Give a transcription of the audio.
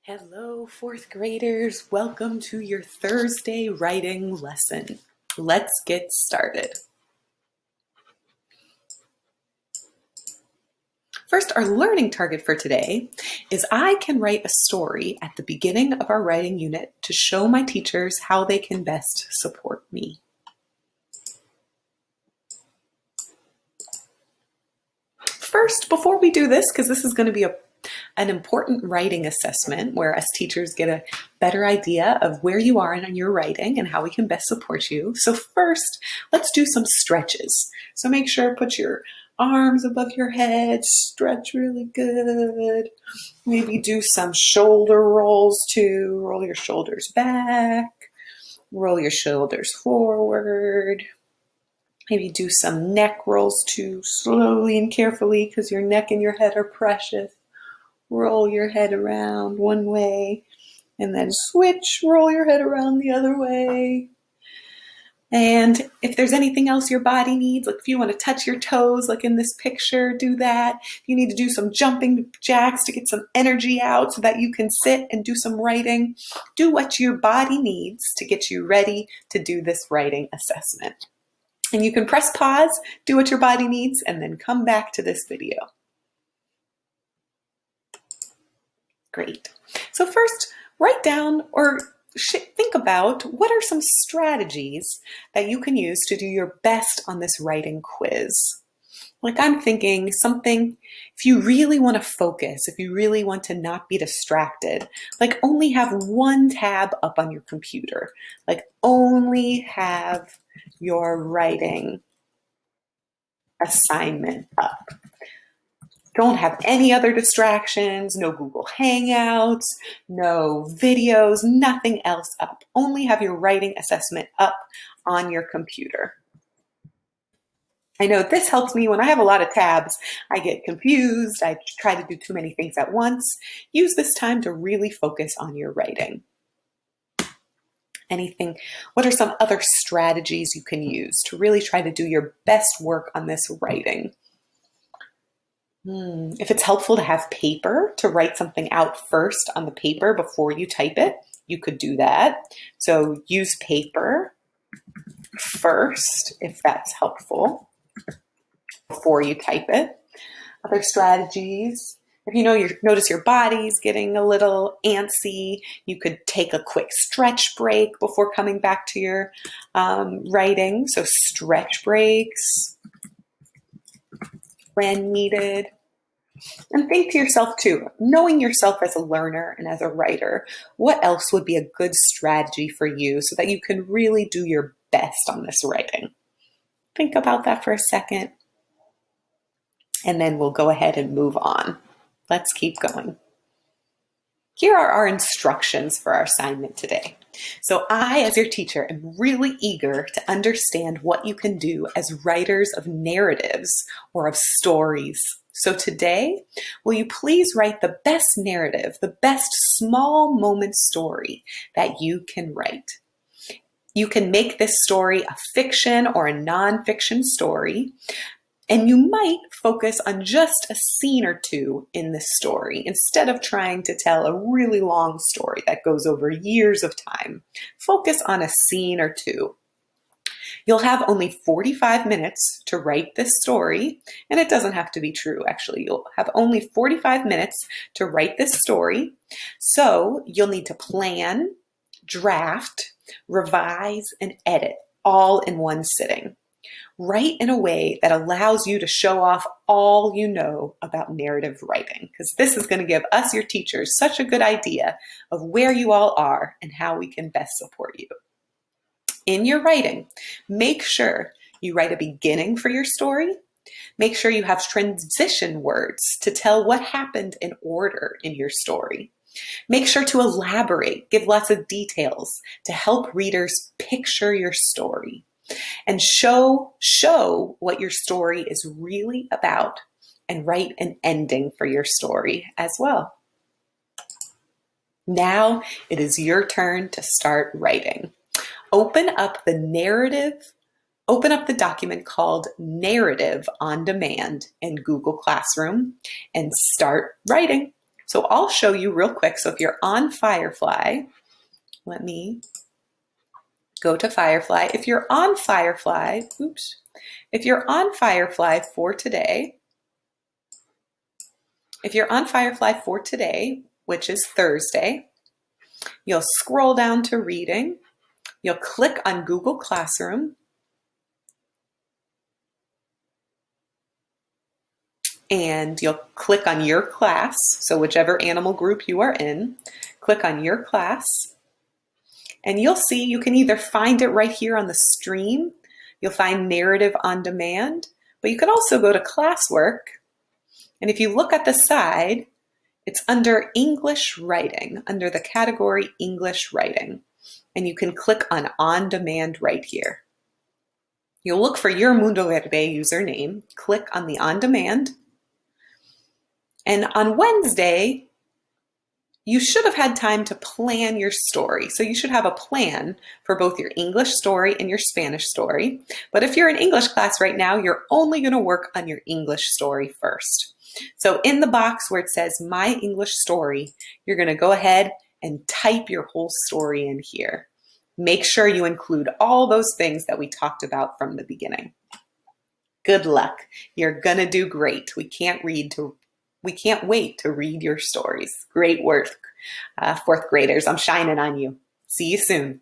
Hello, fourth graders. Welcome to your Thursday writing lesson. Let's get started. First, our learning target for today is I can write a story at the beginning of our writing unit to show my teachers how they can best support me. First, before we do this, because this is going to be an important writing assessment where us teachers get a better idea of where you are in your writing and how we can best support you. So first, let's do some stretches. So make sure put your arms above your head, stretch really good. Maybe do some shoulder rolls too. Roll your shoulders back, roll your shoulders forward. Maybe do some neck rolls too, slowly and carefully, because your neck and your head are precious. Roll your head around one way, and then switch, roll your head around the other way. And if there's anything else your body needs, like if you want to touch your toes, like in this picture, do that. If you need to do some jumping jacks to get some energy out so that you can sit and do some writing, do what your body needs to get you ready to do this writing assessment. And you can press pause, do what your body needs, and then come back to this video. Great. So first, write down or think about what are some strategies that you can use to do your best on this writing quiz. Like I'm thinking something, if you really want to focus, if you really want to not be distracted, like only have one tab up on your computer, like only have your writing assignment up. Don't have any other distractions, no Google Hangouts, no videos, nothing else up. Only have your writing assessment up on your computer. I know this helps me when I have a lot of tabs. I get confused. I try to do too many things at once. Use this time to really focus on your writing. Anything? What are some other strategies you can use to really try to do your best work on this writing? If it's helpful to have paper to write something out first on the paper before you type it, you could do that. So use paper first if that's helpful before you type it. Other strategies, if you notice your body's getting a little antsy, you could take a quick stretch break before coming back to your writing. So stretch breaks when needed. And think to yourself too, knowing yourself as a learner and as a writer, what else would be a good strategy for you so that you can really do your best on this writing? Think about that for a second, and then we'll go ahead and move on. Let's keep going. Here are our instructions for our assignment today. So I, as your teacher, am really eager to understand what you can do as writers of narratives or of stories. So today, will you please write the best narrative, the best small moment story that you can write? You can make this story a fiction or a nonfiction story. And you might focus on just a scene or two in this story instead of trying to tell a really long story that goes over years of time. Focus on a scene or two. You'll have only 45 minutes to write this story, and it doesn't have to be true, actually. You'll have only 45 minutes to write this story, so you'll need to plan, draft, revise, and edit all in one sitting. Write in a way that allows you to show off all you know about narrative writing, because this is going to give us, your teachers, such a good idea of where you all are and how we can best support you. In your writing, make sure you write a beginning for your story. Make sure you have transition words to tell what happened in order in your story. Make sure to elaborate, give lots of details to help readers picture your story. And show what your story is really about, and write an ending for your story as well. Now it is your turn to start writing. Open up the document called Narrative on Demand in Google Classroom and start writing. So I'll show you real quick. So if you're on Firefly, let me go to Firefly. If you're on Firefly, if you're on Firefly for today, which is Thursday, you'll scroll down to reading. You'll click on Google Classroom. And you'll click on your class. So whichever animal group you are in, click on your class. And you'll see you can either find it right here on the stream. You'll find Narrative on Demand, but you can also go to Classwork. And if you look at the side, it's under English Writing, under the category English Writing. And you can click on Demand right here. You'll look for your Mundo Verde username, click on the On Demand. And on Wednesday, you should have had time to plan your story. So you should have a plan for both your English story and your Spanish story. But if you're in English class right now, you're only going to work on your English story first. So in the box where it says My English Story, you're going to go ahead and type your whole story in here. Make sure you include all those things that we talked about from the beginning. Good luck. You're going to do great. We can't wait to read your stories. Great work, fourth graders. I'm shining on you. See you soon.